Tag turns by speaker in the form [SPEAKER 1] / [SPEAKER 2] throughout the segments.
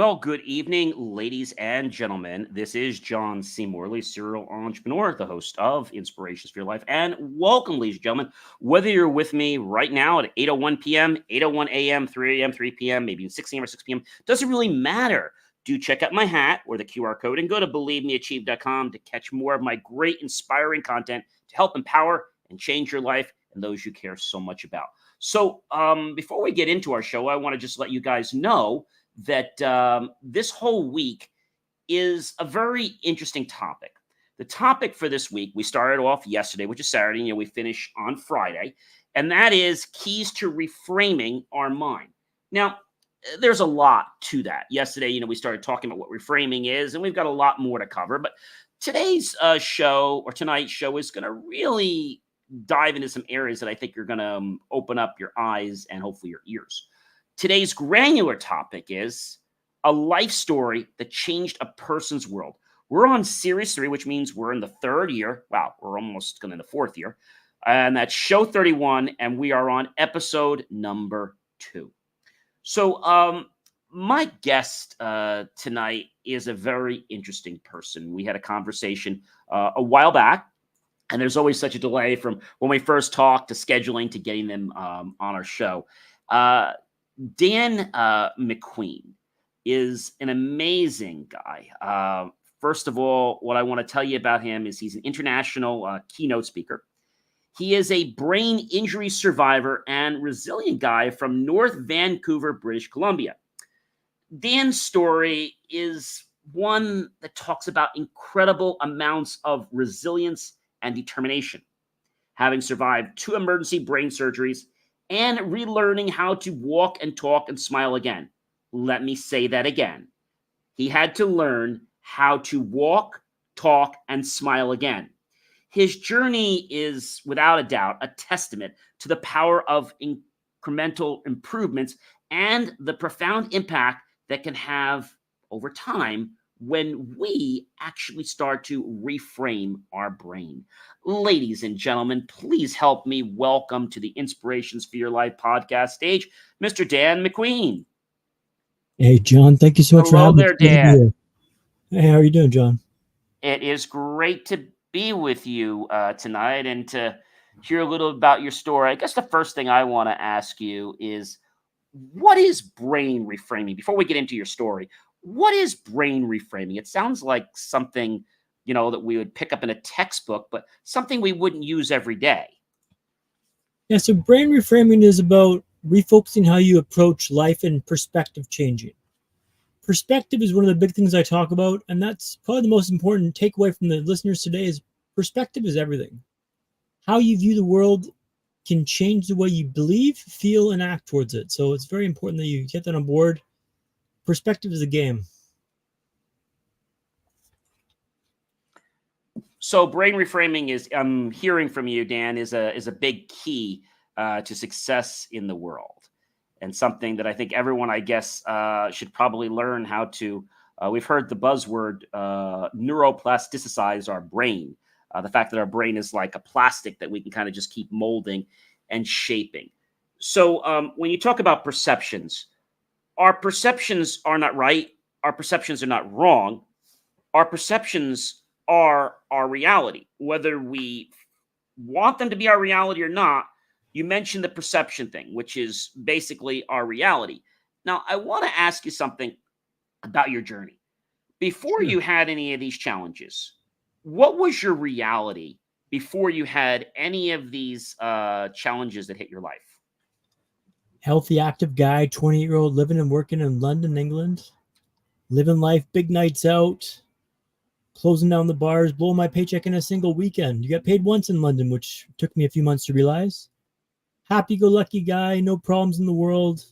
[SPEAKER 1] Well, good evening, ladies and gentlemen. This is John C. Morley, serial entrepreneur, the host of Inspirations for Your Life. And welcome, ladies and gentlemen. Whether you're with me right now at 8:01 p.m., 8:01 a.m., 3 a.m., 3 p.m., maybe 6 a.m. or 6 p.m., doesn't really matter. Do check out my hat or the QR code and go to believemeachieve.com to catch more of my great, inspiring content to help empower and change your life and those you care so much about. So before we get into our show, I want to just let you guys know that this whole week is a very interesting topic. The topic for this week, we started off yesterday, which is Saturday, we finish on Friday, and that is keys to reframing our mind. Now, there's a lot to that. Yesterday, we started talking about what reframing is, and we've got a lot more to cover, but today's show, or tonight's show, is going to really dive into some areas that I think you're going to open up your eyes and hopefully your ears. Today's granular topic is a life story that changed a person's world. We're on series 3, which means we're in the 3rd year. Wow, we're almost going in the 4th year. And that's show 31, and we are on episode number 2. So my guest tonight is a very interesting person. We had a conversation a while back, and there's always such a delay from when we first talked to scheduling to getting them on our show. Dan MacQueen is an amazing guy. First of all, what I want to tell you about him is he's an international keynote speaker. He is a brain injury survivor and resilient guy from North Vancouver, British Columbia. Dan's story is one that talks about incredible amounts of resilience and determination, having survived 2 emergency brain surgeries and relearning how to walk and talk and smile again. Let me say that again. He had to learn how to walk, talk, and smile again. His journey is, without a doubt, a testament to the power of incremental improvements and the profound impact that can have over time when we actually start to reframe our brain. Ladies and gentlemen, please help me welcome to the Inspirations for Your Life podcast stage, Mr. Dan MacQueen.
[SPEAKER 2] Hey, John, thank you so much for having me.
[SPEAKER 1] Hello there, Dan.
[SPEAKER 2] Hey, how are you doing, John?
[SPEAKER 1] It is great to be with you tonight and to hear a little about your story. I guess the first thing I want to ask you is, what is brain reframing? Before we get into your story, what is brain reframing? It sounds like something, that we would pick up in a textbook, but something we wouldn't use every day.
[SPEAKER 2] Yeah, so brain reframing is about refocusing how you approach life and perspective changing. Perspective is one of the big things I talk about, and that's probably the most important takeaway from the listeners today is perspective is everything. How you view the world can change the way you believe, feel, and act towards it. So it's very important that you get that on board. Perspective is a game.
[SPEAKER 1] So brain reframing is, I'm hearing from you, Dan, is a big key to success in the world, and something that I think everyone, I guess, should probably learn how to. We've heard the buzzword neuroplasticize our brain. The fact that our brain is like a plastic that we can kind of just keep molding and shaping. So when you talk about perceptions, our perceptions are not right. Our perceptions are not wrong. Our perceptions are our reality, whether we want them to be our reality or not. You mentioned the perception thing, which is basically our reality. Now, I want to ask you something about your journey. Before you had any of these challenges, what was your reality before you had any of these challenges that hit your life?
[SPEAKER 2] Healthy, active guy, 28-year-old, living and working in London, England. Living life, big nights out, closing down the bars, blowing my paycheck in a single weekend. You get paid once in London, which took me a few months to realize. Happy-go-lucky guy, no problems in the world.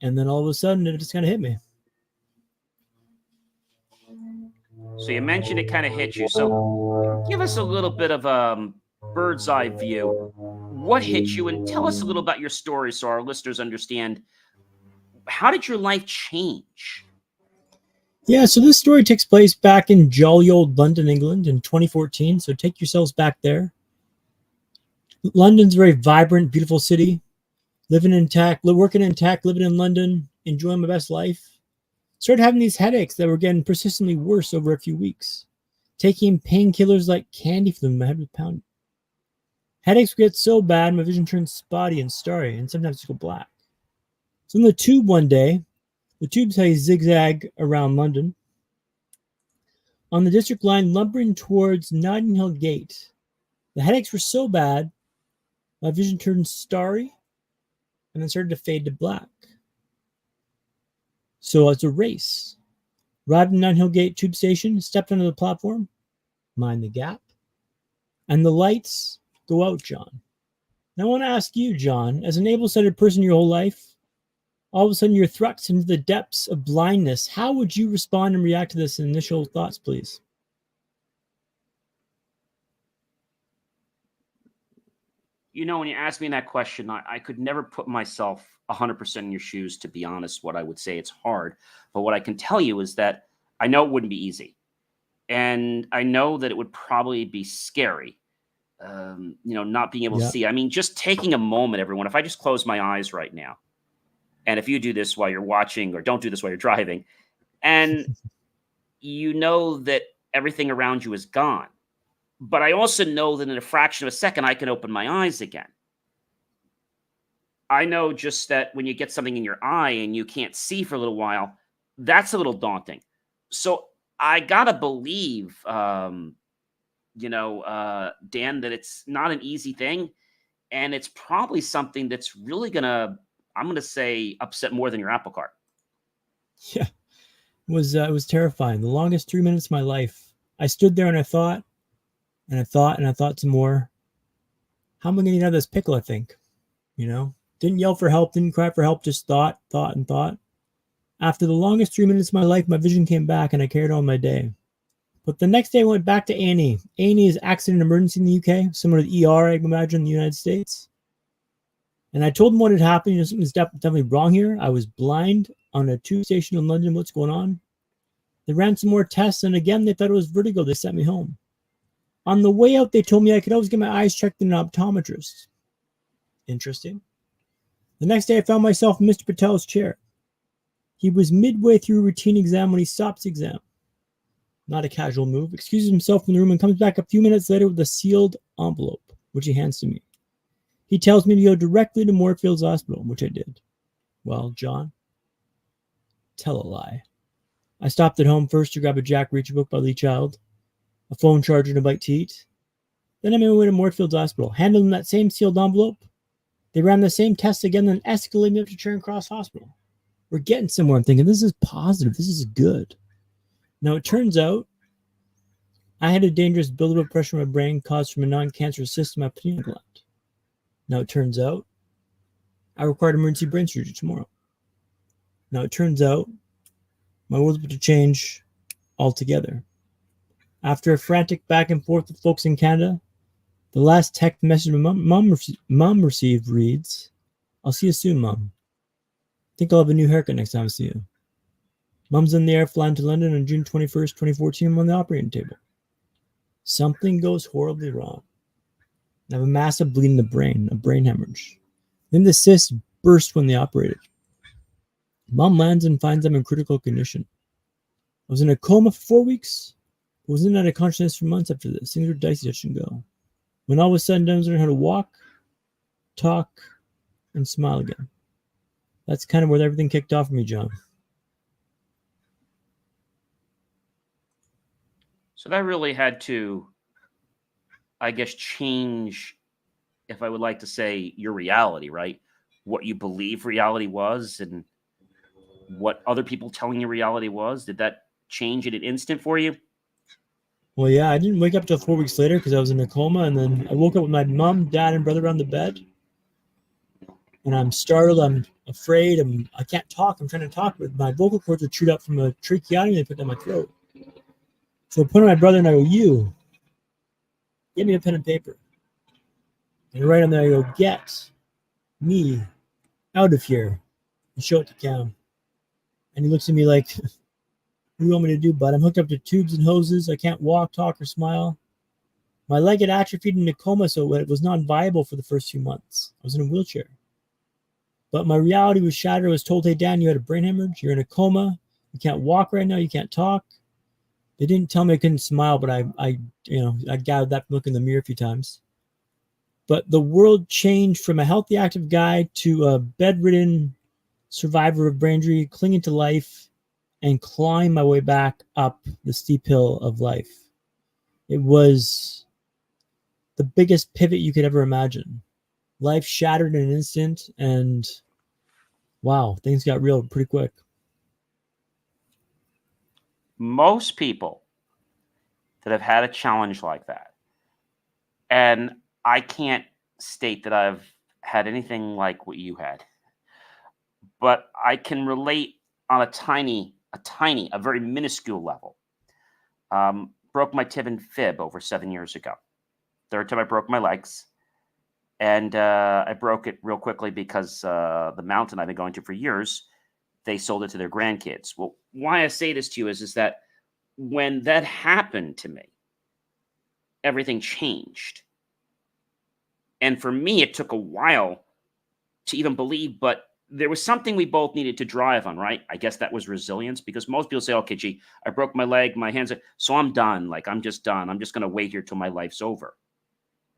[SPEAKER 2] And then all of a sudden, it just kind of hit me.
[SPEAKER 1] So you mentioned it kind of hit you. So give us a little bit of a bird's eye view. What hit you? And tell us a little about your story so our listeners understand, how did your life change?
[SPEAKER 2] Yeah, so this story takes place back in jolly old London, England in 2014. So take yourselves back there. London's a very vibrant, beautiful city. Working in tech, living in London, enjoying my best life. Started having these headaches that were getting persistently worse over a few weeks. Taking painkillers like candy for them, my head was pounding. Headaches would get so bad, my vision turned spotty and starry, and sometimes it go black. So in the tube one day, the tube's how you zigzag around London. On the district line, lumbering towards Notting Hill Gate, the headaches were so bad, my vision turned starry and then started to fade to black. So it's a race. Arrived at Notting Hill Gate tube station, stepped onto the platform, mind the gap, and the lights go out, John. Now I want to ask you, John, as an able-sighted person your whole life, all of a sudden you're thrust into the depths of blindness. How would you respond and react to this initial thoughts, please?
[SPEAKER 1] When you ask me that question, I could never put myself 100% in your shoes, to be honest. What I would say, it's hard. But what I can tell you is that I know it wouldn't be easy. And I know that it would probably be scary, not being able to see. I mean, just taking a moment, everyone, if I just close my eyes right now, and if you do this while you're watching, or don't do this while you're driving, and you know that everything around you is gone. But I also know that in a fraction of a second, I can open my eyes again. I know just that when you get something in your eye and you can't see for a little while, that's a little daunting. So I gotta believe, Dan, that it's not an easy thing, and it's probably something that's really I'm gonna say, upset more than your apple cart.
[SPEAKER 2] Yeah, it was terrifying. The longest 3 minutes of my life. I stood there and I thought, and I thought, and I thought some more. How am I going to get out of this pickle, I think? Didn't yell for help, didn't cry for help, just thought, and thought. After the longest 3 minutes of my life, my vision came back and I carried on my day. But the next day I went back to A&E. A&E is accident emergency in the UK, similar to the ER, I imagine, in the United States. And I told them what had happened. Something's definitely wrong here. I was blind on a tube station in London. What's going on? They ran some more tests, and again, they thought it was vertigo. They sent me home. On the way out, they told me I could always get my eyes checked in an optometrist. Interesting. The next day, I found myself in Mr. Patel's chair. He was midway through a routine exam when he stops the exam. Not a casual move. Excuses himself from the room and comes back a few minutes later with a sealed envelope, which he hands to me. He tells me to go directly to Moorfields Hospital, which I did. Well, John, tell a lie. I stopped at home first to grab a Jack Reacher book by Lee Child, a phone charger and a bite to eat. Then I made my way to Moorfields Hospital, handed them that same sealed envelope. They ran the same tests again, then escalated me up to Charing Cross Hospital. We're getting somewhere. I'm thinking, this is positive. This is good. Now, it turns out I had a dangerous buildup of pressure in my brain caused from a non-cancerous cyst in my pineal gland. Now, it turns out I required emergency brain surgery tomorrow. Now, it turns out my world's about to change altogether. After a frantic back and forth with folks in Canada, the last text message my mom received reads, "I'll see you soon, Mom. Think I'll have a new haircut next time I see you." Mom's in the air flying to London on June 21st, 2014. I'm on the operating table. Something goes horribly wrong. I have a massive bleed in the brain, a brain hemorrhage. Then the cyst burst when they operated. Mom lands and finds I'm in critical condition. I was in a coma for 4 weeks. I was in and out of consciousness for months after this. Things were dicey, touch and go. When all was said and done, I was learning how to walk, talk, and smile again. That's kind of where everything kicked off for me, John.
[SPEAKER 1] So that really had to, I guess, change, if I would like to say, your reality, right? What you believe reality was and what other people telling you reality was. Did that change in an instant for you?
[SPEAKER 2] Well, yeah, I didn't wake up till 4 weeks later because I was in a coma, and then I woke up with my mom, dad, and brother on the bed. And I'm startled, I'm afraid, I can't talk. I'm trying to talk, but my vocal cords are chewed up from a tracheotomy they put down my throat. So I put on my brother and I go, "You, get me a pen and paper." And I write on there, I go, "Get me out of here," and show it to Cam. And he looks at me like, "What do you want me to do, bud? I'm hooked up to tubes and hoses. I can't walk, talk, or smile." My leg had atrophied in a coma, so it was not viable for the first few months. I was in a wheelchair. But my reality was shattered. I was told, "Hey, Dan, you had a brain hemorrhage. You're in a coma. You can't walk right now. You can't talk. They didn't tell me I couldn't smile, but I gathered that from looking in the mirror a few times. But the world changed from a healthy, active guy to a bedridden survivor of brain injury, clinging to life and clawing my way back up the steep hill of life. It was the biggest pivot you could ever imagine. Life shattered in an instant, and wow, things got real pretty quick.
[SPEAKER 1] Most people that have had a challenge like that, and I can't state that I've had anything like what you had, but I can relate on a very minuscule level. Broke my tib and fib over 7 years ago. Third time I broke my legs. And I broke it real quickly because the mountain I've been going to for years, they sold it to their grandkids. Well, why I say this to you is that when that happened to me, everything changed. And for me, it took a while to even believe, but there was something we both needed to drive on, right? I guess that was resilience, because most people say, okay, gee, I broke my leg, my hands, so I'm done. Like, I'm just done. I'm just going to wait here till my life's over,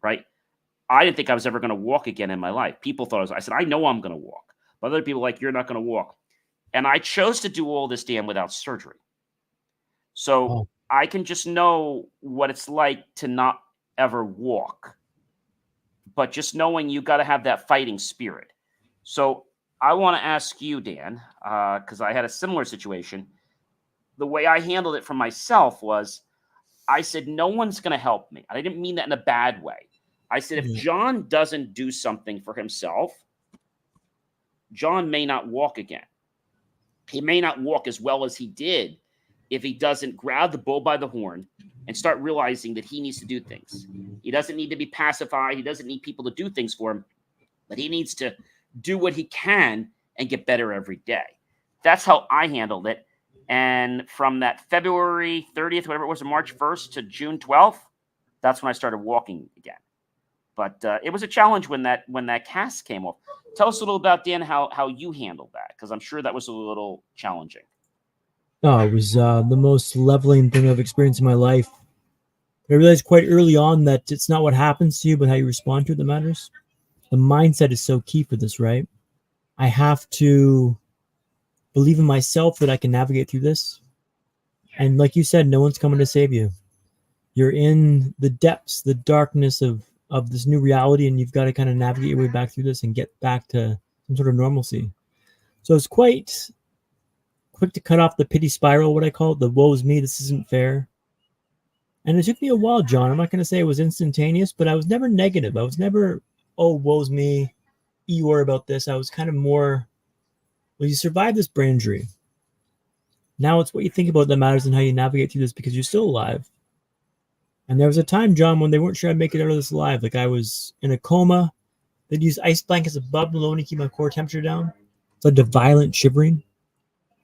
[SPEAKER 1] right? I didn't think I was ever going to walk again in my life. People thought I said, I know I'm going to walk. But other people were like, you're not going to walk. And I chose to do all this, Dan, without surgery. So I can just know what it's like to not ever walk. But just knowing you got to have that fighting spirit. So I want to ask you, Dan, because I had a similar situation. The way I handled it for myself was I said, no one's going to help me. I didn't mean that in a bad way. I said, if John doesn't do something for himself, John may not walk again. He may not walk as well as he did if he doesn't grab the bull by the horn and start realizing that he needs to do things. He doesn't need to be pacified. He doesn't need people to do things for him, but he needs to do what he can and get better every day. That's how I handled it. And from that February 30th, whatever it was, March 1st to June 12th, that's when I started walking again. But it was a challenge when that cast came off. Tell us a little about, Dan, how you handled that, because I'm sure that was a little challenging.
[SPEAKER 2] Oh, it was the most leveling thing I've experienced in my life. I realized quite early on that it's not what happens to you, but how you respond to it that matters. The mindset is so key for this, right? I have to believe in myself that I can navigate through this. And like you said, no one's coming to save you. You're in the depths, the darkness of this new reality, and you've got to kind of navigate your way back through this and get back to some sort of normalcy. So it's quite quick to cut off the pity spiral, what I call it, the woe is me, this isn't fair. And it took me a while, John. I'm not going to say it was instantaneous, but I was never negative. I was never, oh, woe's me, Eeyore about this. I was kind of more, well, you survived this brain injury. Now it's what you think about that matters and how you navigate through this, because you're still alive. And there was a time, John, when they weren't sure I'd make it out of this alive. Like, I was in a coma. They'd use ice blankets above and below to keep my core temperature down. It's like a violent shivering.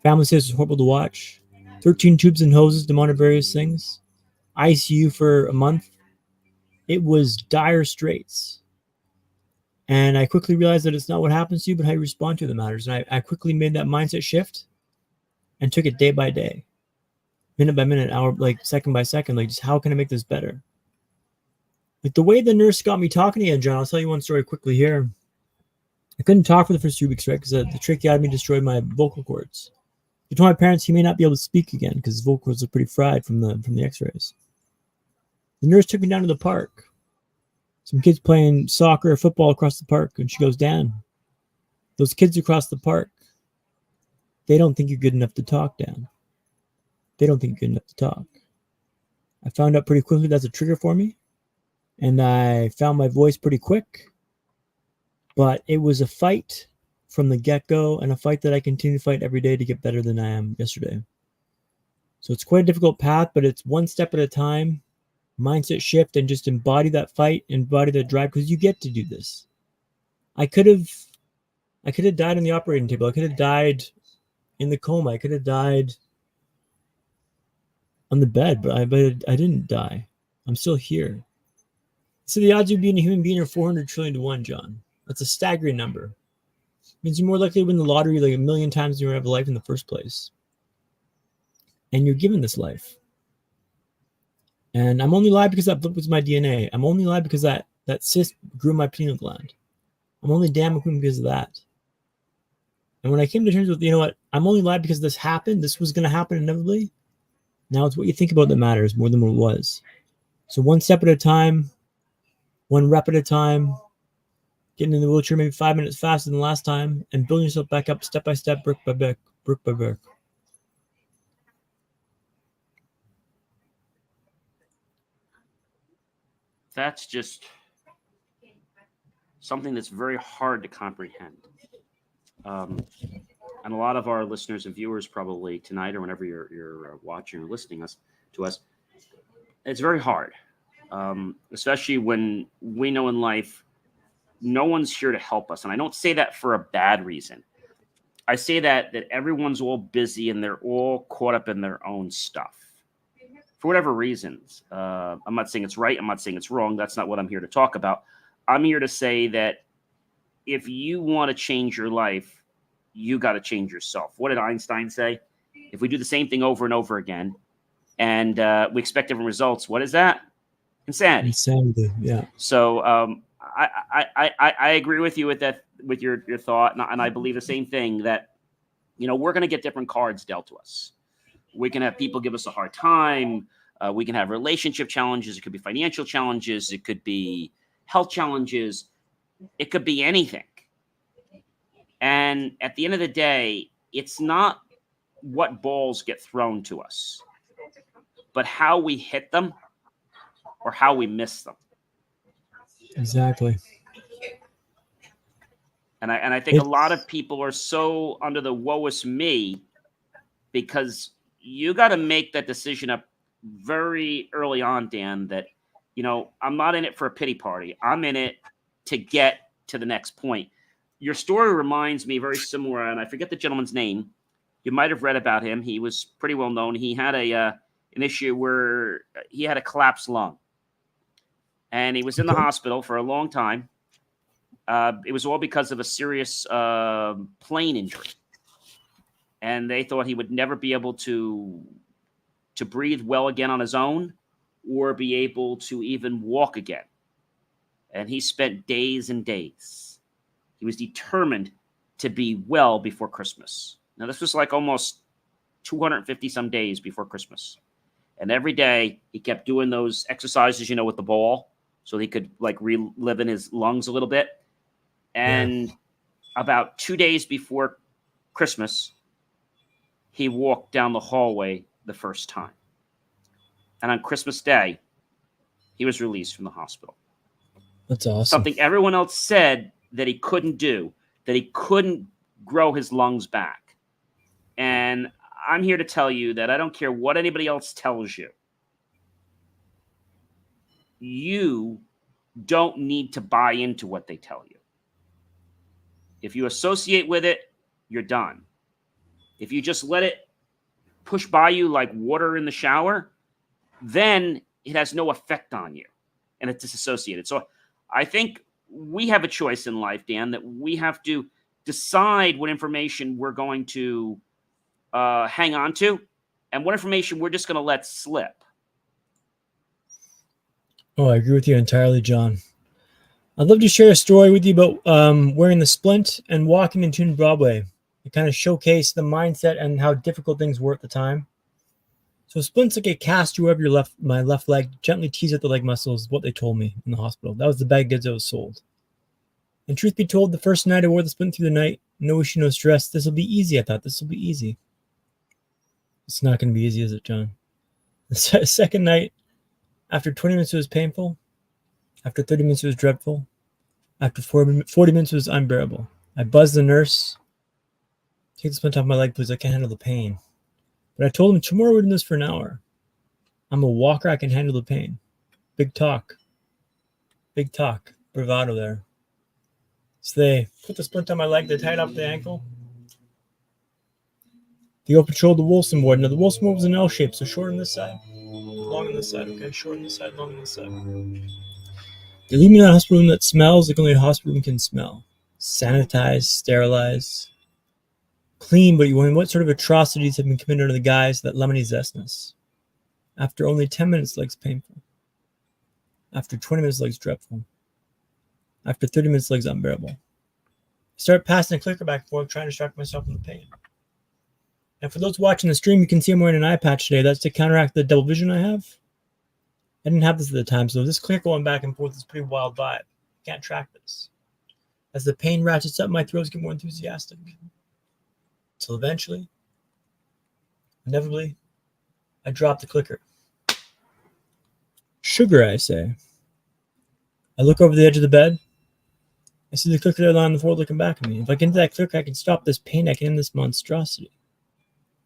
[SPEAKER 2] Family says it's horrible to watch. 13 tubes and hoses to monitor various things. ICU for a month. It was dire straits. And I quickly realized that it's not what happens to you, but how you respond to it that matters. And I quickly made that mindset shift and took it day by day, minute by minute, hour, like second by second, like just how can I make this better? Like the way the nurse got me talking again, John, I'll tell you one story quickly here. I couldn't talk for the first 2 weeks, right? Because the tracheotomy destroyed my vocal cords. I told my parents he may not be able to speak again because his vocal cords are pretty fried from the x-rays. The nurse took me down to the park. Some kids playing soccer or football across the park. And she goes, Dan, those kids across the park, they don't think you're good enough to talk, Dan. They don't think you're good enough to talk. I found out pretty quickly that's a trigger for me. And I found my voice pretty quick. But it was a fight from the get-go, and a fight that I continue to fight every day to get better than I am yesterday. So it's quite a difficult path, but it's one step at a time. Mindset shift and just embody that fight, embody that drive, because you get to do this. I could have died on the operating table. I could have died in the coma. I could have died on the bed, but I didn't die. I'm still here. So the odds of being a human being are 400 trillion to 1, John. That's a staggering number. It means you're more likely to win the lottery like a million times than you ever have a life in the first place. and you're given this life. And I'm only alive because that blip was my DNA. I'm only alive because that cyst grew in my pineal gland. I'm only Dan MacQueen because of that. And when I came to terms with, you know what, I'm only alive because this happened. This was going to happen inevitably. Now it's what you think about that matters more than what it was. So one step at a time, one rep at a time, getting in the wheelchair maybe 5 minutes faster than last time, and building yourself back up step by step, brick by brick, brick by brick.
[SPEAKER 1] That's just something that's very hard to comprehend. And a lot of our listeners and viewers probably tonight or whenever you're watching or listening to us, it's very hard, especially when we know in life no one's here to help us. And I don't say that for a bad reason. I say that everyone's all busy and they're all caught up in their own stuff for whatever reasons. I'm not saying it's right. I'm not saying it's wrong. That's not what I'm here to talk about. I'm here to say that if you want to change your life, you got to change yourself. What did Einstein say? If we do the same thing over and over again and we expect different results, what is that? Insanity.
[SPEAKER 2] Insanity, yeah.
[SPEAKER 1] So I agree with you with that, with your thought, and I believe the same thing, that we're going to get different cards dealt to us. We can have people give us a hard time. We can have relationship challenges. It could be financial challenges. It could be health challenges. It could be anything. And at the end of the day, it's not what balls get thrown to us, but how we hit them or how we miss them.
[SPEAKER 2] Exactly.
[SPEAKER 1] And I think a lot of people are so under the woe is me, because you got to make that decision up very early on, Dan, that, I'm not in it for a pity party. I'm in it to get to the next point. Your story reminds me very similar, and I forget the gentleman's name. You might have read about him. He was pretty well known. He had an issue where he had a collapsed lung, and he was in the hospital for a long time. It was all because of a serious plane injury, and they thought he would never be able to breathe well again on his own or be able to even walk again. And he spent days and days. He was determined to be well before Christmas. Now, this was like almost 250 some days before Christmas. And every day he kept doing those exercises, with the ball, so he could like relive in his lungs a little bit. And about 2 days before Christmas, he walked down the hallway the first time. And on Christmas Day, he was released from the hospital.
[SPEAKER 2] That's awesome.
[SPEAKER 1] Something everyone else said that he couldn't do, that he couldn't grow his lungs back. And I'm here to tell you that I don't care what anybody else tells you. You don't need to buy into what they tell you. If you associate with it, you're done. If you just let it push by you like water in the shower, then it has no effect on you and it's disassociated. So I think we have a choice in life, Dan, that we have to decide what information we're going to hang on to and what information we're just going to let slip.
[SPEAKER 2] Oh, I agree with you entirely, John. I'd love to share a story with you about wearing the splint and walking in Tune Broadway. It kind of showcased the mindset and how difficult things were at the time. So splint's like a cast you over my left leg, gently tease at the leg muscles, what they told me in the hospital. That was the bag of goods that was sold. And truth be told, the first night I wore the splint through the night, no issue, no stress. This will be easy. I thought this will be easy. It's not going to be easy, is it, John? The second night, after 20 minutes it was painful. After 30 minutes it was dreadful. After 40 minutes it was unbearable. I buzzed the nurse. Take the splint off my leg, please. I can't handle the pain. But I told him, tomorrow we're doing this for an hour. I'm a walker. I can handle the pain. Big talk. Big talk. Bravado there. So they put the splint on my leg. They tied up the ankle. They open-shouldered the Wilson board. Now, the Wilson board was an L shape, so short on this side, long on this side. Okay, short on this side, long on this side. They leave me in a hospital room that smells like only a hospital room can smell. Sanitized, sterilized. Clean, but you wonder what sort of atrocities have been committed under the guise of that lemony zestness. After only 10 minutes, legs painful. After 20 minutes, legs dreadful. After 30 minutes, legs unbearable. I start passing a clicker back and forth, trying to distract myself from the pain. And for those watching the stream, you can see I'm wearing an eye patch today. That's to counteract the double vision I have. I didn't have this at the time, so this clicker going back and forth is a pretty wild vibe. Can't track this. As the pain ratchets up, my throats get more enthusiastic. Until eventually, inevitably, I drop the clicker. Sugar, I say. I look over the edge of the bed. I see the clicker there lying on the floor looking back at me. If I get into that clicker, I can stop this pain. I can end this monstrosity.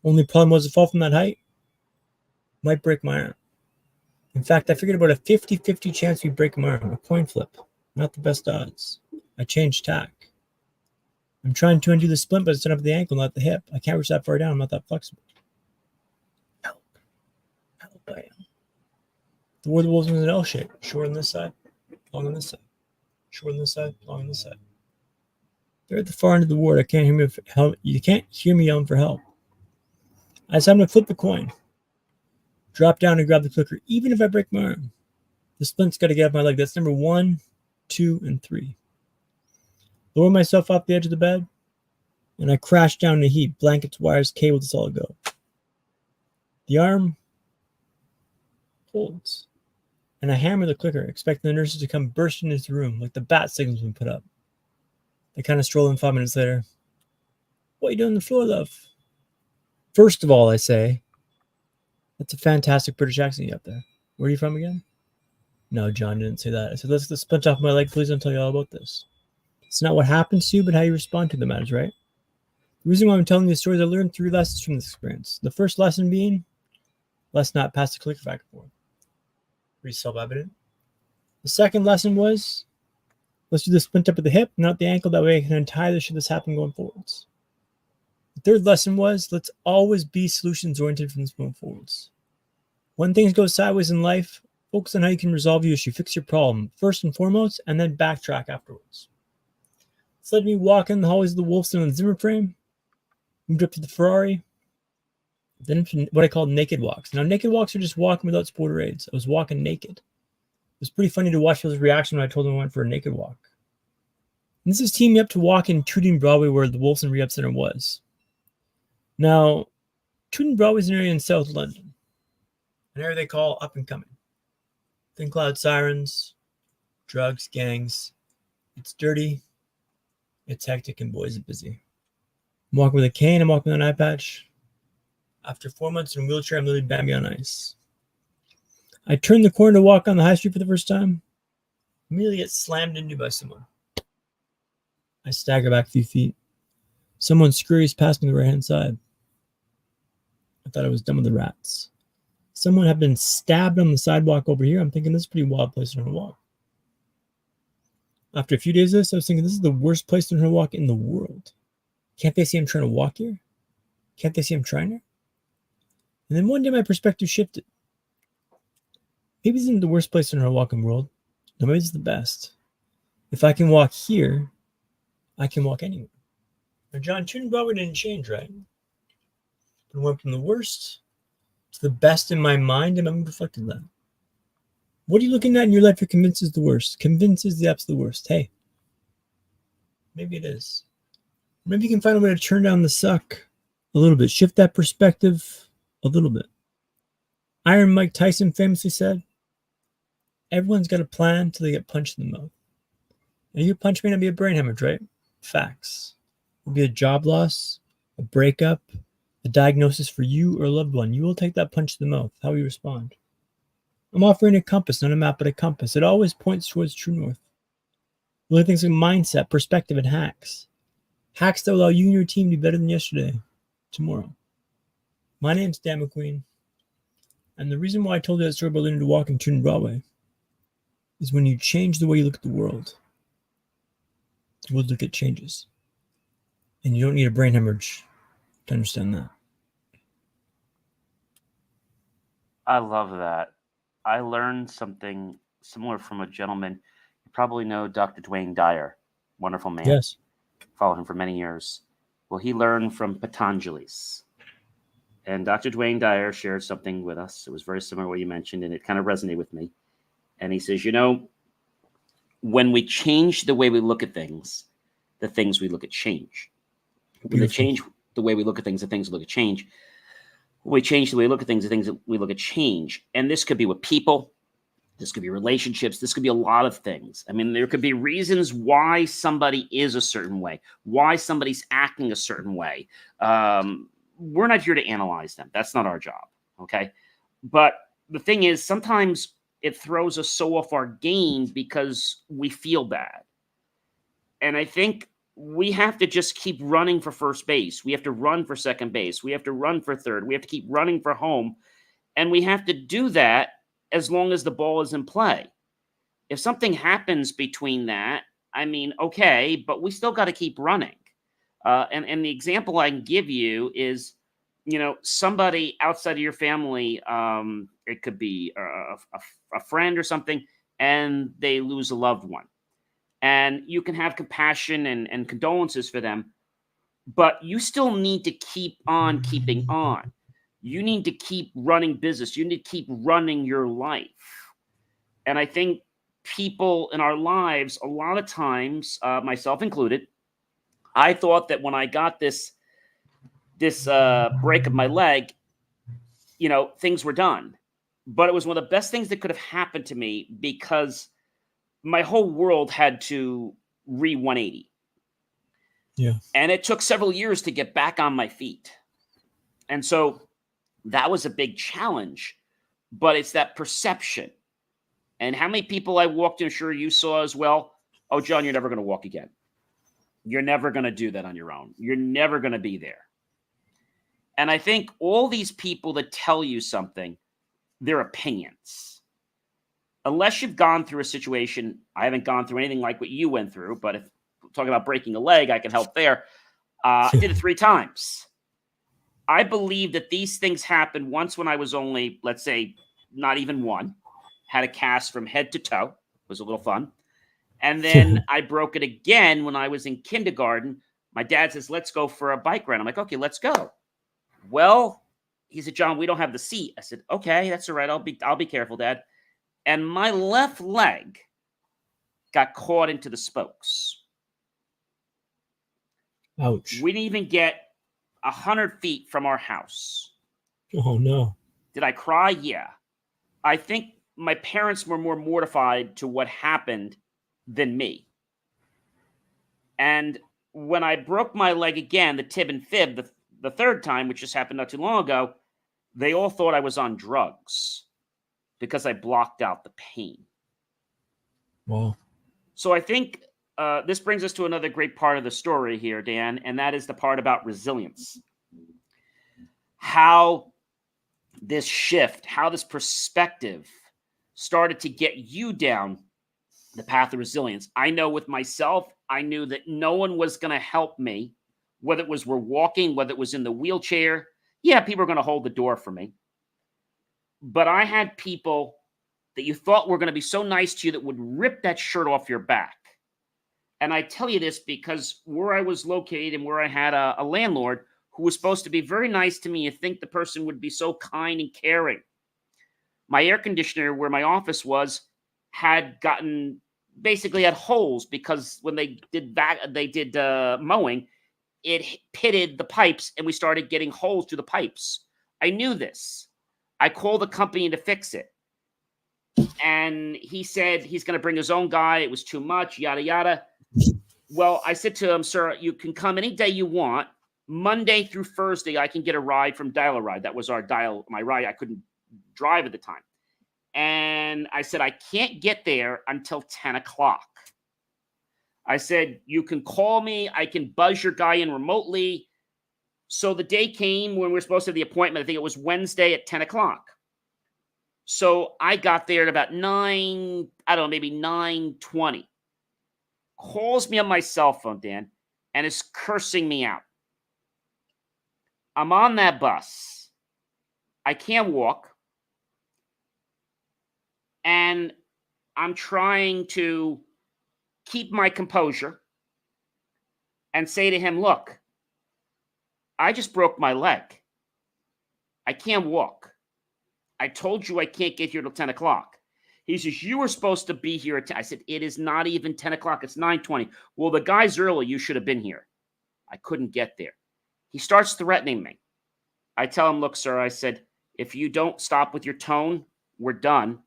[SPEAKER 2] Only problem was to fall from that height might break my arm. In fact, I figured about a 50-50 chance we break my arm. A coin flip. Not the best odds. I changed tack. I'm trying to undo the splint, but it's done up at the ankle, not the hip. I can't reach that far down. I'm not that flexible. Help. Help, I am. The word of the wolves was an L shape. Short on this side, long on this side. Short on this side, long on this side. They're at the far end of the ward. I can't hear me for help. You can't hear me yelling for help. I decided to flip the coin. Drop down and grab the clicker, even if I break my arm. The splint's got to get off my leg. That's number 1, 2, and 3. Lower myself off the edge of the bed, and I crash down in a heap. Blankets, wires, cables, it's all go. The arm holds, and I hammer the clicker, expecting the nurses to come bursting into the room like the bat signal's been put up. They kind of stroll in 5 minutes later. What are you doing on the floor, love? First of all, I say, that's a fantastic British accent you have there. Where are you from again? No, John didn't say that. I said, let's get the splint off my leg. Please don't tell you all about this. It's not what happens to you, but how you respond to them matters, right? The reason why I'm telling you these stories, I learned 3 lessons from this experience. The first lesson being, let's not pass the clicker back and forth. Pretty self-evident. The second lesson was, let's do the splint up at the hip, not the ankle. That way I can untie this should this happen going forwards. The third lesson was, let's always be solutions-oriented from this moment forwards. When things go sideways in life, focus on how you can resolve your issue, fix your problem, first and foremost, and then backtrack afterwards. This led me walking the hallways of the Wolfson and Zimmer frame, moved up to the Ferrari, then into what I call naked walks. Now, naked walks are just walking without sporter aids. I was walking naked. It was pretty funny to watch people's reaction when I told them I went for a naked walk. And this is teaming me up to walk in Tooting Broadway where the Wolfson Rehab Center was. Now, Tooting Broadway is an area in South London, an area they call up and coming. Thin cloud sirens, drugs, gangs. It's dirty, it's hectic, and boys are busy. I'm walking with a cane, I'm walking with an eye patch. After 4 months in a wheelchair, I'm literally Bambi on ice. I turn the corner to walk on the high street for the first time. Immediately get slammed into by someone. I stagger back a few feet. Someone scurries past me on the right-hand side. I thought I was done with the rats. Someone had been stabbed on the sidewalk over here. I'm thinking this is a pretty wild place to walk. After a few days of this, I was thinking this is the worst place to walk in the world. Can't they see I'm trying to walk here? Can't they see I'm trying here? And then one day my perspective shifted. Maybe this isn't the worst place to walk in the world. No, maybe it's the best. If I can walk here, I can walk anywhere. Now, John, Tooting Broadway didn't change, right? But it went from the worst to the best in my mind, and I'm reflecting that. What are you looking at in your life you're convinced is the worst? Convinced is the absolute worst. Hey, maybe it is. Maybe you can find a way to turn down the suck a little bit. Shift that perspective a little bit. Iron Mike Tyson famously said, everyone's got a plan until they get punched in the mouth. And your punch may not be a brain hemorrhage, right? Facts. It will be a job loss, a breakup, a diagnosis for you or a loved one. You will take that punch to the mouth. How you respond. I'm offering a compass, not a map, but a compass. It always points towards true north. Really things like mindset, perspective, and hacks. Hacks that allow you and your team to be better than yesterday, tomorrow. My name's Dan MacQueen. And the reason why I told you that story about learning to walk in Tooting Broadway is when you change the way you look at the world look at changes. And you don't need a brain hemorrhage to understand that.
[SPEAKER 1] I love that. I learned something similar from a gentleman. You probably know Dr. Dwayne Dyer. Wonderful man.
[SPEAKER 2] Yes.
[SPEAKER 1] Followed him for many years. Well, he learned from Patanjali's. And Dr. Dwayne Dyer shared something with us. It was very similar to what you mentioned, and it kind of resonated with me. And he says, when we change the way we look at things, the things we look at change. When they change the way we look at things, the things we look at change. When we change the way we look at things, the things that we look at change. And this could be with people. This could be relationships. This could be a lot of things. I mean, there could be reasons why somebody is a certain way, why somebody's acting a certain way. We're not here to analyze them. That's not our job, okay? But the thing is, sometimes it throws us so off our game because we feel bad. And I think we have to just keep running for first base. We have to run for second base. We have to run for third. We have to keep running for home. And we have to do that as long as the ball is in play. If something happens between that, I mean, okay, but we still got to keep running. And the example I can give you is, somebody outside of your family, it could be a friend or something, and they lose a loved one. And you can have compassion and condolences for them, but you still need to keep on keeping on. You need to keep running business. You need to keep running your life. And I think people in our lives, a lot of times, myself included, I thought that when I got this break of my leg, things were done. But it was one of the best things that could have happened to me because my whole world had to re-180.
[SPEAKER 2] Yeah.
[SPEAKER 1] And it took several years to get back on my feet. And so that was a big challenge, but it's that perception. And how many people I walked in, sure you saw as well. Oh, John, you're never going to walk again. You're never going to do that on your own. You're never going to be there. And I think all these people that tell you something, their opinions. Unless you've gone through a situation, I haven't gone through anything like what you went through, but if we're talking about breaking a leg, I can help there. I did it 3 times. I believe that these things happened once when I was only, let's say, not even 1. Had a cast from head to toe. It was a little fun. And then I broke it again when I was in kindergarten. My dad says, let's go for a bike ride. I'm like, okay, let's go. Well, he said, John, we don't have the seat. I said, okay, that's all right. I'll be careful, Dad. And my left leg got caught into the spokes.
[SPEAKER 2] Ouch.
[SPEAKER 1] We didn't even get 100 feet from our house.
[SPEAKER 2] Oh, no.
[SPEAKER 1] Did I cry? Yeah. I think my parents were more mortified to what happened than me. And when I broke my leg again, the tib and fib, the 3rd time, which just happened not too long ago, they all thought I was on drugs because I blocked out the pain.
[SPEAKER 2] Wow.
[SPEAKER 1] So I think this brings us to another great part of the story here, Dan, and that is the part about resilience. How this shift, how this perspective started to get you down the path of resilience. I know with myself, I knew that no one was going to help me, whether it was we're walking, whether it was in the wheelchair. Yeah, people are going to hold the door for me. But I had people that you thought were going to be so nice to you that would rip that shirt off your back. And I tell you this because where I was located and where I had a landlord who was supposed to be very nice to me, you think the person would be so kind and caring. My air conditioner where my office was basically had holes because when they did mowing, it pitted the pipes and we started getting holes through the pipes. I knew this. I called the company to fix it. And he said he's going to bring his own guy. It was too much, yada, yada. Well, I said to him, sir, you can come any day you want. Monday through Thursday, I can get a ride from Dial-A-Ride. That was my ride. I couldn't drive at the time. And I said, I can't get there until 10 o'clock. I said, you can call me. I can buzz your guy in remotely. So the day came when we were supposed to have the appointment. I think it was Wednesday at 10 o'clock. So I got there at about 9:20. Calls me on my cell phone, Dan, and is cursing me out. I'm on that bus. I can't walk. And I'm trying to keep my composure and say to him, look, I just broke my leg. I can't walk. I told you I can't get here till 10 o'clock. He says, you were supposed to be here at 10. I said, it is not even 10 o'clock. It's 9:20. Well, the guy's early. You should have been here. I couldn't get there. He starts threatening me. I tell him, look, sir, I said, if you don't stop with your tone, we're done,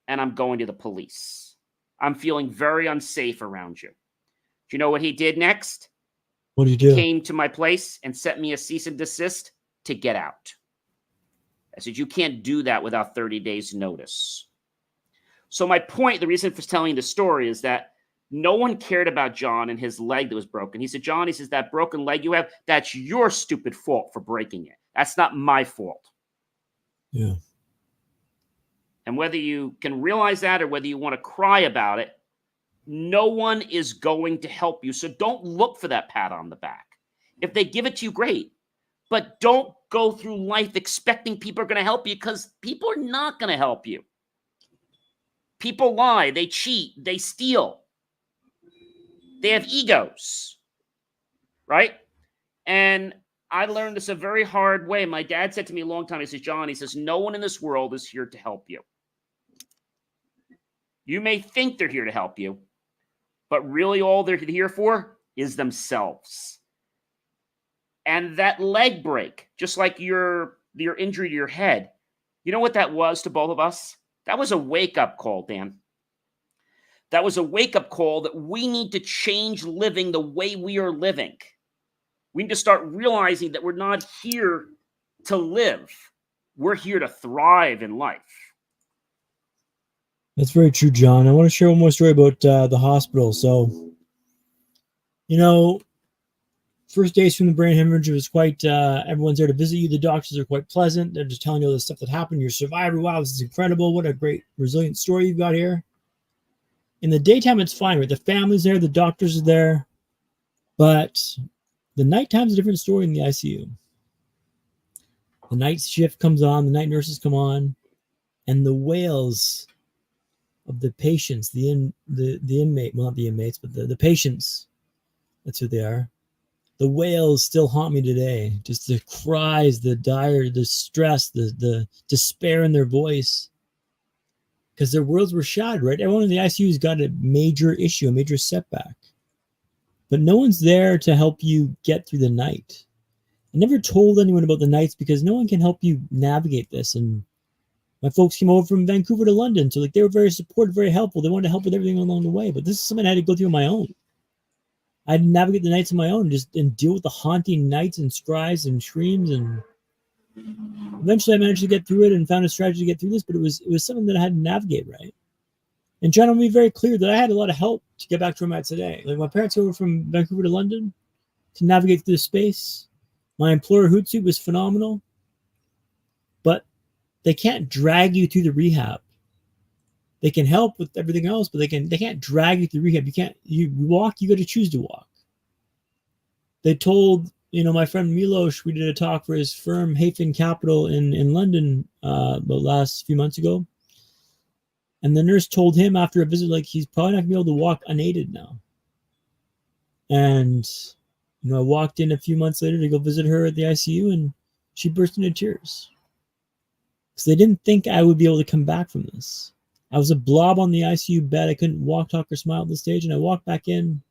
[SPEAKER 1] and I'm going to the police. I'm feeling very unsafe around you. Do you know what he did next?
[SPEAKER 2] What did
[SPEAKER 1] He
[SPEAKER 2] you do?
[SPEAKER 1] came to my place and sent me a cease and desist to get out. I said, you can't do that without 30 days notice. So my point, the reason for telling the story is that no one cared about John and his leg that was broken. He said, John, he says, that broken leg you have, that's your stupid fault for breaking it. That's not my fault.
[SPEAKER 2] Yeah.
[SPEAKER 1] And whether you can realize that or whether you want to cry about it, no one is going to help you. So don't look for that pat on the back. If they give it to you, great. But don't go through life expecting people are going to help you, because people are not going to help you. People lie, they cheat, they steal. They have egos, right? And I learned this a very hard way. My dad said to me a long time, he says, John, he says, no one in this world is here to help you. You may think they're here to help you, but really all they're here for is themselves. And that leg break, just like your injury to your head, you know what that was to both of us? That was a wake-up call, Dan. That was a wake-up call that we need to change living the way we are living. We need to start realizing that we're not here to live. We're here to thrive in life.
[SPEAKER 2] That's very true, John. I want to share one more story about the hospital. So, first days from the brain hemorrhage, it was quite, everyone's there to visit you. The doctors are quite pleasant. They're just telling you all the stuff that happened. You're a survivor. Wow, this is incredible. What a great, resilient story you've got here. In the daytime, it's fine, right? The family's there. The doctors are there. But the nighttime's a different story in the ICU. The night shift comes on. The night nurses come on. And the wails of the patients, the inmate, well, not the inmates, but the patients, that's who they are. The wails still haunt me today. Just the cries, the dire, the stress, the despair in their voice. Because their worlds were shattered, right? Everyone in the ICU's got a major issue, a major setback. But no one's there to help you get through the night. I never told anyone about the nights because no one can help you navigate this. And my folks came over from Vancouver to London. So they were very supportive, very helpful. They wanted to help with everything along the way. But this is something I had to go through on my own. I had to navigate the nights on my own and deal with the haunting nights and cries and screams. And eventually I managed to get through it and found a strategy to get through this, but it was something that I had to navigate, right? And John, I'll be very clear that I had a lot of help to get back to where I'm at today. Like my parents came over from Vancouver to London to navigate through the space. My employer, Hootsuite, was phenomenal. But they can't drag you through the rehab. They can help with everything else, but they can't drag you through rehab. You walk, you got to choose to walk. They told, my friend Milos, we did a talk for his firm, Hayfin Capital in London the last few months ago. And the nurse told him after a visit, like, he's probably not going to be able to walk unaided now. And, I walked in a few months later to go visit her at the ICU, and she burst into tears. Because they didn't think I would be able to come back from this. I was a blob on the ICU bed. I couldn't walk, talk, or smile at the stage. And I walked back in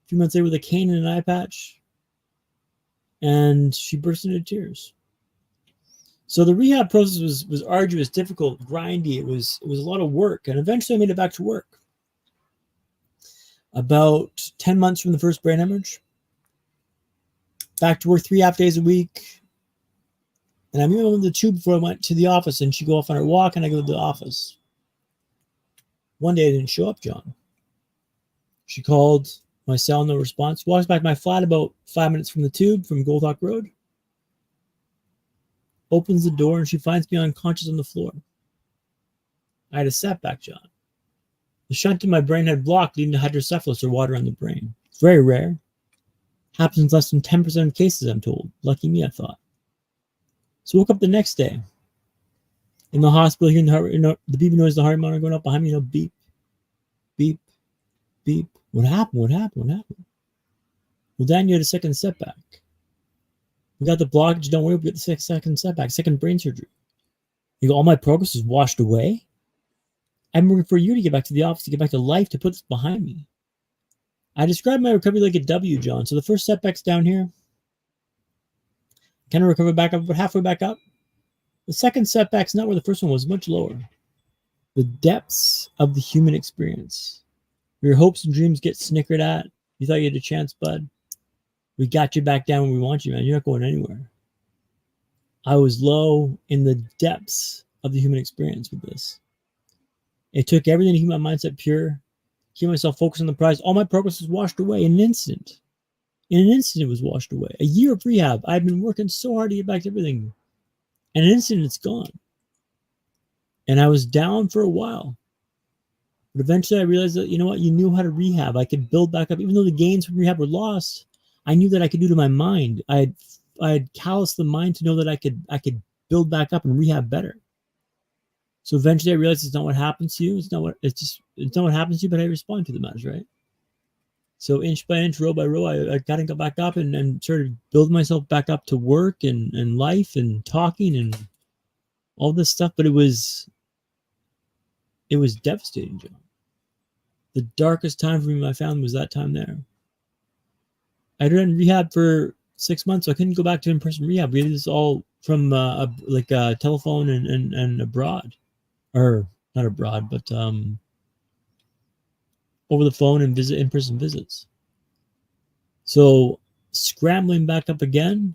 [SPEAKER 2] a few months later with a cane and an eye patch. And she burst into tears. So the rehab process was arduous, difficult, grindy. It was a lot of work. And eventually I made it back to work. About 10 months from the first brain hemorrhage. Back to work 3.5 days a week. And I moved on the tube before I went to the office, and she'd go off on her walk and I go to the office. One day I didn't show up, John. She called my cell, no response. Walks back to my flat about 5 minutes from the tube from Goldhawk Road. Opens the door and she finds me unconscious on the floor. I had a setback, John. The shunt in my brain had blocked, leading to hydrocephalus, or water on the brain. It's very rare. Happens in less than 10% of cases, I'm told. Lucky me, I thought. So woke up the next day. In the hospital, hearing the beeping noise, the heart monitor going up behind me, beep, beep, beep. What happened? Well, Dan, you had a second setback. We got the blockage. Don't worry, we got the second setback, second brain surgery. You go, all my progress is washed away. I'm working for you to get back to the office, to get back to life, to put this behind me. I describe my recovery like a W, John. So the first setback's down here. Kind of recover back up, but halfway back up. The second setback's not where the first one was, much lower. The depths of the human experience. Your hopes and dreams get snickered at. You thought you had a chance, bud. We got you back down when we want you, man. You're not going anywhere. I was low in the depths of the human experience with this. It took everything to keep my mindset pure, keep myself focused on the prize. All my progress was washed away in an instant. In an instant, it was washed away. A year of rehab. I've been working so hard to get back to everything. In an instant, it's gone. And I was down for a while. But eventually I realized that, you know what, you knew how to rehab. I could build back up. Even though the gains from rehab were lost, I knew that I could do to my mind. I had calloused the mind to know that I could build back up and rehab better. So eventually I realized it's not what happens to you. It's not what happens to you, but how you respond to the matters, right? So inch by inch, row by row, I kind of got back up and started building myself back up to work and life and talking and all this stuff. But it was devastating, John. The darkest time for me and my family was that time there. I'd been in rehab for 6 months, so I couldn't go back to in-person rehab. We did this all from a telephone and abroad. Or not abroad, but over the phone and in-person visits. So scrambling back up again,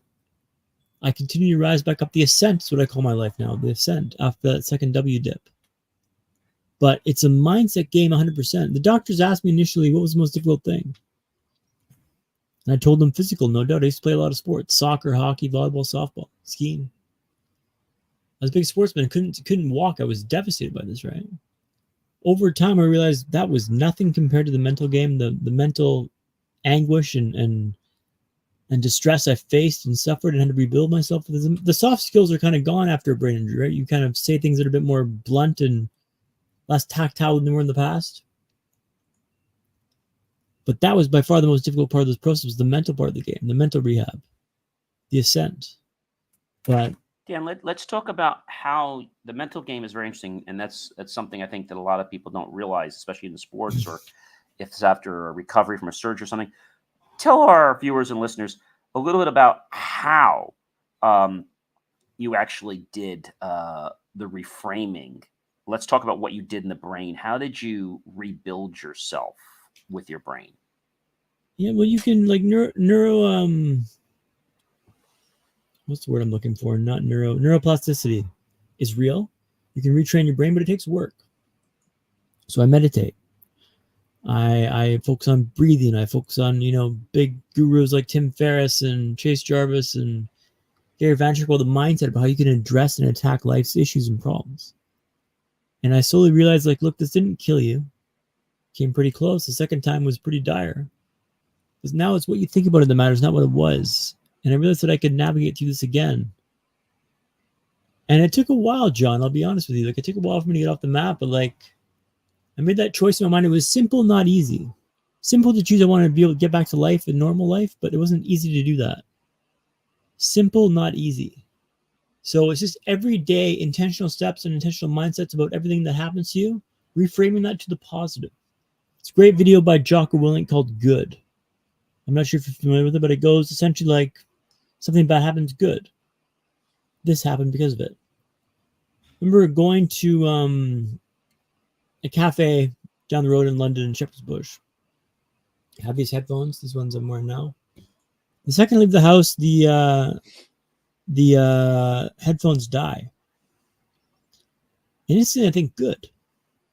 [SPEAKER 2] I continue to rise back up. The ascent is what I call my life now. The ascent after that second W dip. But it's a mindset game 100%. The doctors asked me initially what was the most difficult thing. And I told them physical, no doubt. I used to play a lot of sports. Soccer, hockey, volleyball, softball, skiing. I was a big sportsman. I couldn't walk. I was devastated by this, right? Over time, I realized that was nothing compared to the mental game, the mental anguish and distress I faced and suffered and had to rebuild myself. The soft skills are kind of gone after a brain injury, right? You kind of say things that are a bit more blunt and less tactile than they were in the past. But that was by far the most difficult part of this process, was the mental part of the game, the mental rehab, the ascent. But
[SPEAKER 1] Dan, let's talk about how the mental game is very interesting, and that's something I think that a lot of people don't realize, especially in the sports or if it's after a recovery from a surgery or something. Tell our viewers and listeners a little bit about how you actually did the reframing. Let's talk about what you did in the brain. How did you rebuild yourself with your brain?
[SPEAKER 2] Yeah, well, you can what's the word I'm looking for? Not neuroplasticity is real. You can retrain your brain, but it takes work. So I meditate. I focus on breathing. I focus on, big gurus like Tim Ferriss and Chase Jarvis and Gary Vaynerchuk, the mindset about how you can address and attack life's issues and problems. And I slowly realized, look, this didn't kill you. Came pretty close. The second time was pretty dire. Because now it's what you think about it that matters, not what it was. And I realized that I could navigate through this again. And it took a while, John. I'll be honest with you. It took a while for me to get off the map, but I made that choice in my mind. It was simple, not easy. Simple to choose. I wanted to be able to get back to life and normal life, but it wasn't easy to do that. Simple, not easy. So it's just everyday intentional steps and intentional mindsets about everything that happens to you, reframing that to the positive. It's a great video by Jocko Willink called Good. I'm not sure if you're familiar with it, but it goes essentially like something bad happens, good. This happened because of it. I remember going to a cafe down the road in London in Shepherd's Bush. I have these headphones, these ones I'm wearing now. The second I leave the house, the headphones die. And instantly I think, good.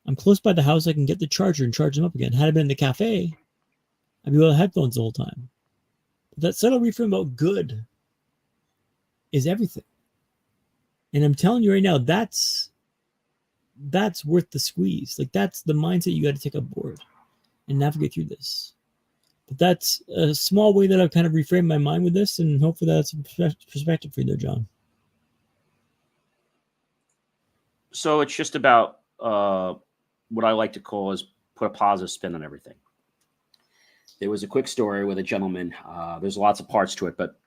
[SPEAKER 2] I'm close by the house, I can get the charger and charge them up again. Had I been in the cafe, I'd be without headphones the whole time. But that subtle reframe about good is everything. And I'm telling you right now, that's worth the squeeze. That's the mindset you got to take on board and navigate through this. But that's a small way that I've kind of reframed my mind with this, and hopefully that's a perspective for you there, John.
[SPEAKER 1] So it's just about what I like to call is put a positive spin on everything. There was a quick story with a gentleman. There's lots of parts to it, but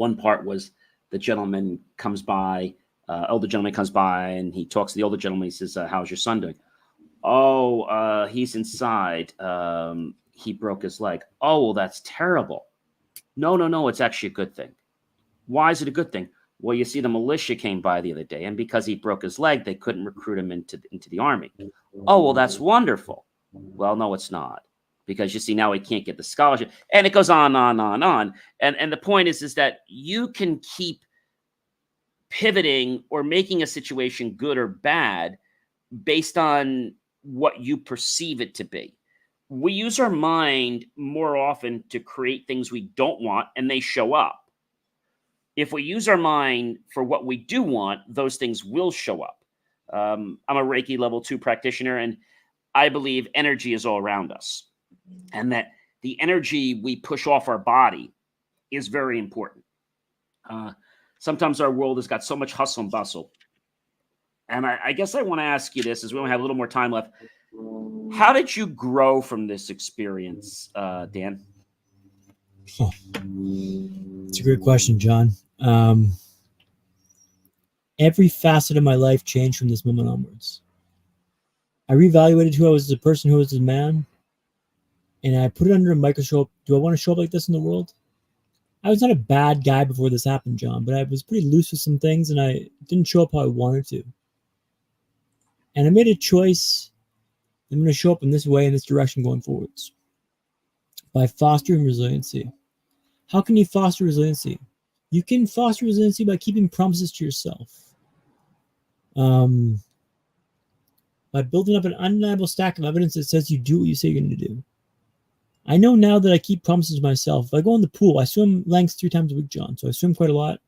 [SPEAKER 1] One part was the gentleman comes by, elder gentleman comes by, and he talks to the older gentleman. He says, how's your son doing? Oh, he's inside. He broke his leg. Oh, well, that's terrible. No, it's actually a good thing. Why is it a good thing? Well, you see, the militia came by the other day, and because he broke his leg, they couldn't recruit him into the army. Oh, well, that's wonderful. Well, no, it's not. Because you see, now he can't get the scholarship. And it goes on. And the point is that you can keep pivoting or making a situation good or bad based on what you perceive it to be. We use our mind more often to create things we don't want, and they show up. If we use our mind for what we do want, those things will show up. I'm a Reiki level 2 practitioner, and I believe energy is all around us, and that the energy we push off our body is very important. Sometimes our world has got so much hustle and bustle. And I guess I want to ask you this, as we only have a little more time left. How did you grow from this experience, Dan?
[SPEAKER 2] Oh, it's a great question, John. Every facet of my life changed from this moment onwards. I reevaluated who I was as a person, who I was as a man, and I put it under a microscope. Do I want to show up like this in the world? I was not a bad guy before this happened, John, but I was pretty loose with some things, and I didn't show up how I wanted to. And I made a choice. I'm going to show up in this way, in this direction going forwards, by fostering resiliency. How can you foster resiliency? You can foster resiliency by keeping promises to yourself. By building up an undeniable stack of evidence that says you do what you say you're going to do. I know now that I keep promises to myself. If I go in the pool, I swim lengths 3 times a week, John. So I swim quite a lot.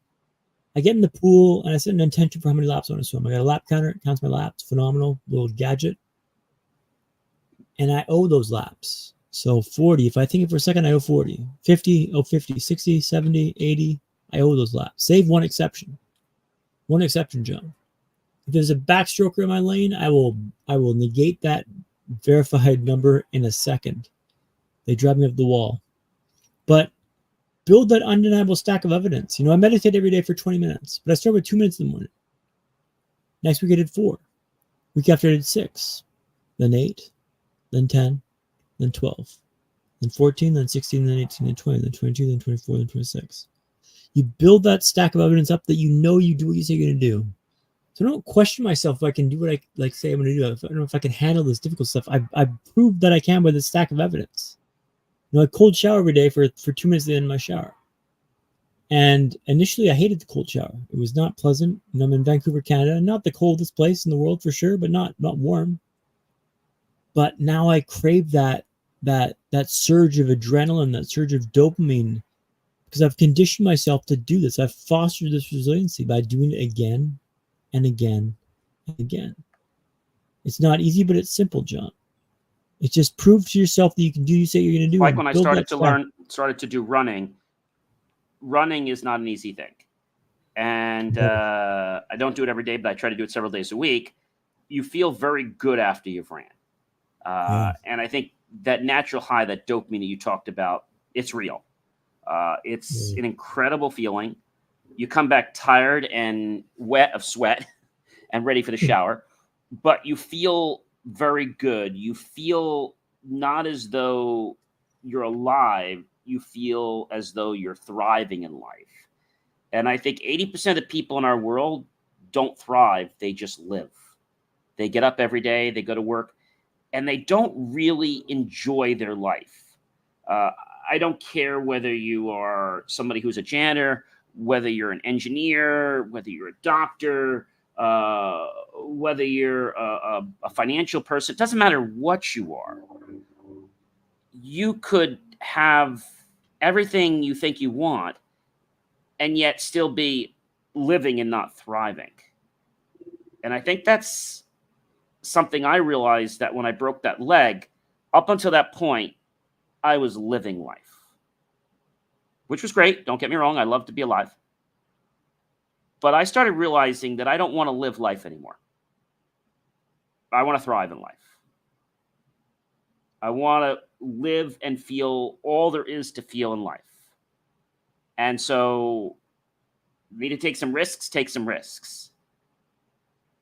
[SPEAKER 2] I get in the pool and I set an intention for how many laps I want to swim. I got a lap counter. It counts my laps. Phenomenal little gadget. And I owe those laps. So 40, if I think it for a second, I owe 40. 50, owe 50. 60, 70, 80, I owe those laps. Save one exception. One exception, John. If there's a backstroker in my lane, I will negate that verified number in a second. They drive me up the wall. But build that undeniable stack of evidence. I meditate every day for 20 minutes, but I start with 2 minutes in the morning. Next week I did 4. Week after I did 6. Then 8. Then 10. Then 12. Then 14. Then 16. Then 18. Then 20. Then 22. Then 24. Then 26. You build that stack of evidence up that you do what you say you're going to do. So I don't question myself if I can do what I say I'm going to do. I don't know if I can handle this difficult stuff. I've proved that I can with a stack of evidence. I cold shower every day for 2 minutes at the end of my shower. And initially I hated the cold shower. It was not pleasant. I'm in Vancouver, Canada, not the coldest place in the world for sure, but not warm. But now I crave that surge of adrenaline, that surge of dopamine, because I've conditioned myself to do this. I've fostered this resiliency by doing it again and again and again. It's not easy, but it's simple, John. It just proves to yourself that you can do what you say you're going to do.
[SPEAKER 1] Like when I started to do running is not an easy thing. And I don't do it every day, but I try to do it several days a week. You feel very good after you've ran. And I think that natural high, that dopamine that you talked about, it's real. It's an incredible feeling. You come back tired and wet of sweat and ready for the shower, but you feel very good. You feel not as though you're alive. You feel as though you're thriving in life. And I think 80% of the people in our world don't thrive. They just live. They get up every day, they go to work, and they don't really enjoy their life. I don't care whether you are somebody who's a janitor, whether you're an engineer, whether you're a doctor, whether you're a financial person. It doesn't matter what you are. You could have everything you think you want and yet still be living and not thriving. And I think that's something I realized, that when I broke that leg, up until that point, I was living life, which was great. Don't get me wrong. I love to be alive. But I started realizing that I don't want to live life anymore. I want to thrive in life. I want to live and feel all there is to feel in life. And so Me to take some risks, take some risks.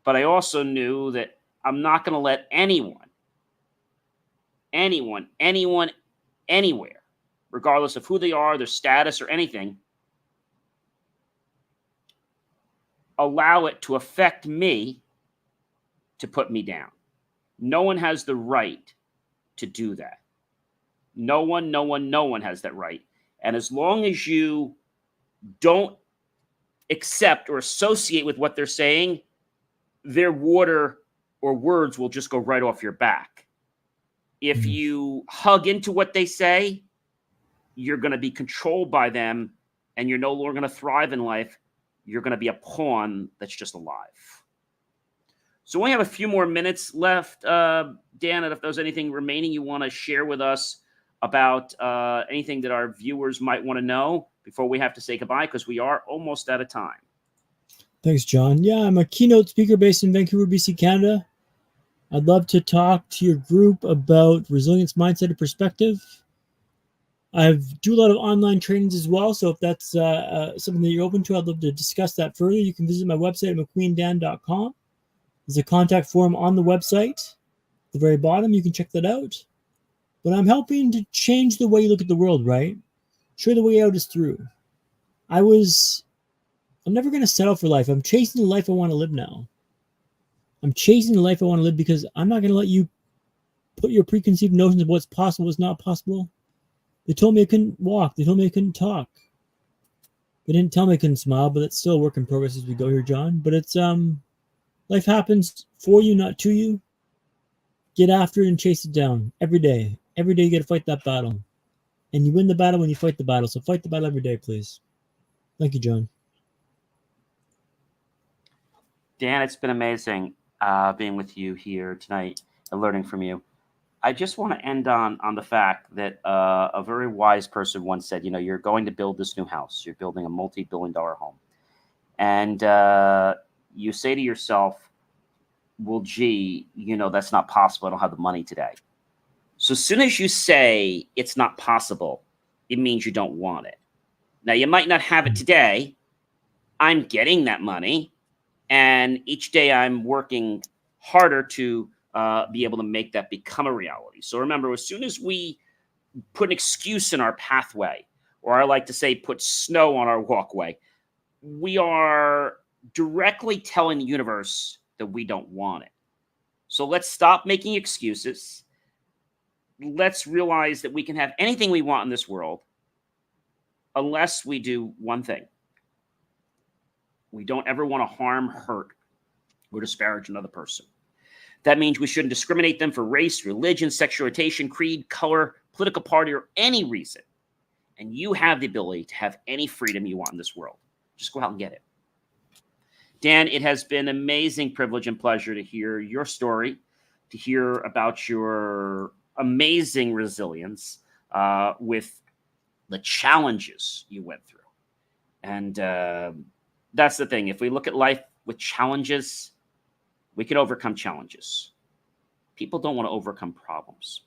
[SPEAKER 1] But I also knew that I'm not going to let anyone, anywhere, regardless of who they are, their status, or anything, allow it to affect me to put me down. No one has the right to do that. No one has that right. And as long as you don't accept or associate with what they're saying, their water or words will just go right off your back. If you hug into what they say, you're going to be controlled by them, and you're no longer going to thrive in life. You're going to be a pawn that's just alive. So we have a few more minutes left, Dan, and if there's anything remaining you want to share with us about anything that our viewers might want to know before we have to say goodbye, because we are almost out of time.
[SPEAKER 2] Thanks, John. Yeah, I'm a keynote speaker based in Vancouver, BC, Canada. I'd love to talk to your group about resilience, mindset, and perspective. I do a lot of online trainings as well, so if that's something that you're open to, I'd love to discuss that further. You can visit my website at mcqueendan.com. There's a contact form on the website at the very bottom. You can check that out. But I'm helping to change the way you look at the world, right? Sure, the way out is through. I'm never going to settle for life. I'm chasing the life I want to live now. I'm chasing the life I want to live because I'm not going to let you put your preconceived notions of what's possible, what's not possible. They told me I couldn't walk. They told me I couldn't talk. They didn't tell me I couldn't smile, but it's still a work in progress as we go here, John. But it's life happens for you, not to you. Get after it and chase it down every day. Every day you got to fight that battle. And you win the battle when you fight the battle. So fight the battle every day, please. Thank you, John.
[SPEAKER 1] Dan, it's been amazing being with you here tonight and learning from you. I just want to end on the fact that a very wise person once said, you're going to build this new house. You're building a multi-billion-dollar home. And you say to yourself, well, gee, that's not possible. I don't have the money today. So as soon as you say it's not possible, it means you don't want it. Now, you might not have it today. I'm getting that money. And each day I'm working harder to be able to make that become a reality. So remember, as soon as we put an excuse in our pathway, or I like to say put snow on our walkway, we are directly telling the universe that we don't want it. So let's stop making excuses. Let's realize that we can have anything we want in this world unless we do one thing. We don't ever want to harm, hurt, or disparage another person. That means we shouldn't discriminate them for race, religion, sexual orientation, creed, color, political party, or any reason. And you have the ability to have any freedom you want in this world. Just go out and get it. Dan, it has been an amazing privilege and pleasure to hear your story, to hear about your amazing resilience with the challenges you went through. And that's the thing. If we look at life with challenges, we can overcome challenges. People don't want to overcome problems.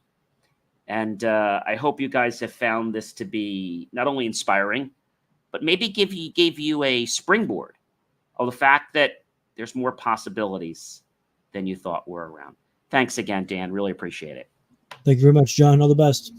[SPEAKER 1] And I hope you guys have found this to be not only inspiring, but maybe gave you a springboard of the fact that there's more possibilities than you thought were around. Thanks again, Dan. Really appreciate it.
[SPEAKER 2] Thank you very much, John. All the best.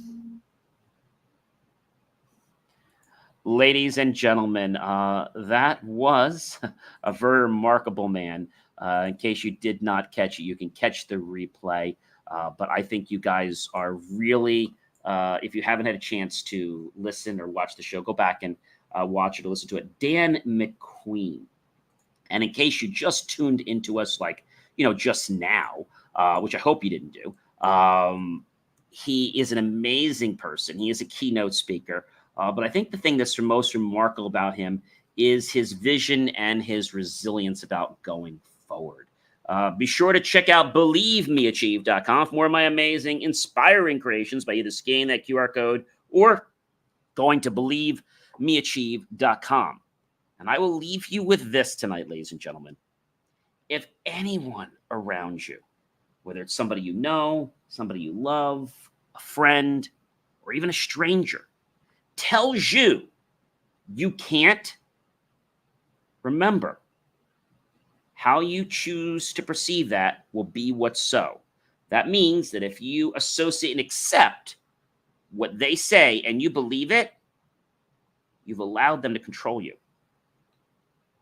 [SPEAKER 1] Ladies and gentlemen, that was a very remarkable man. In case you did not catch it, you can catch the replay. But I think you guys are really, if you haven't had a chance to listen or watch the show, go back and watch it or listen to it. Dan MacQueen. And in case you just tuned into us, just now, which I hope you didn't do, he is an amazing person. He is a keynote speaker. But I think the thing that's most remarkable about him is his vision and his resilience about going forward. Be sure to check out believemeachieve.com for more of my amazing, inspiring creations by either scanning that QR code or going to believemeachieve.com. And I will leave you with this tonight, ladies and gentlemen. If anyone around you, whether it's somebody you know, somebody you love, a friend, or even a stranger, tells you you can't, Remember, how you choose to perceive that will be what's so. That means that if you associate and accept what they say and you believe it, you've allowed them to control you.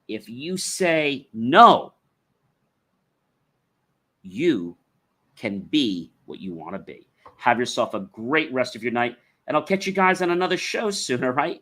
[SPEAKER 1] If you say no, you can be what you want to be. Have yourself a great rest of your night, and I'll catch you guys on another show soon, all right?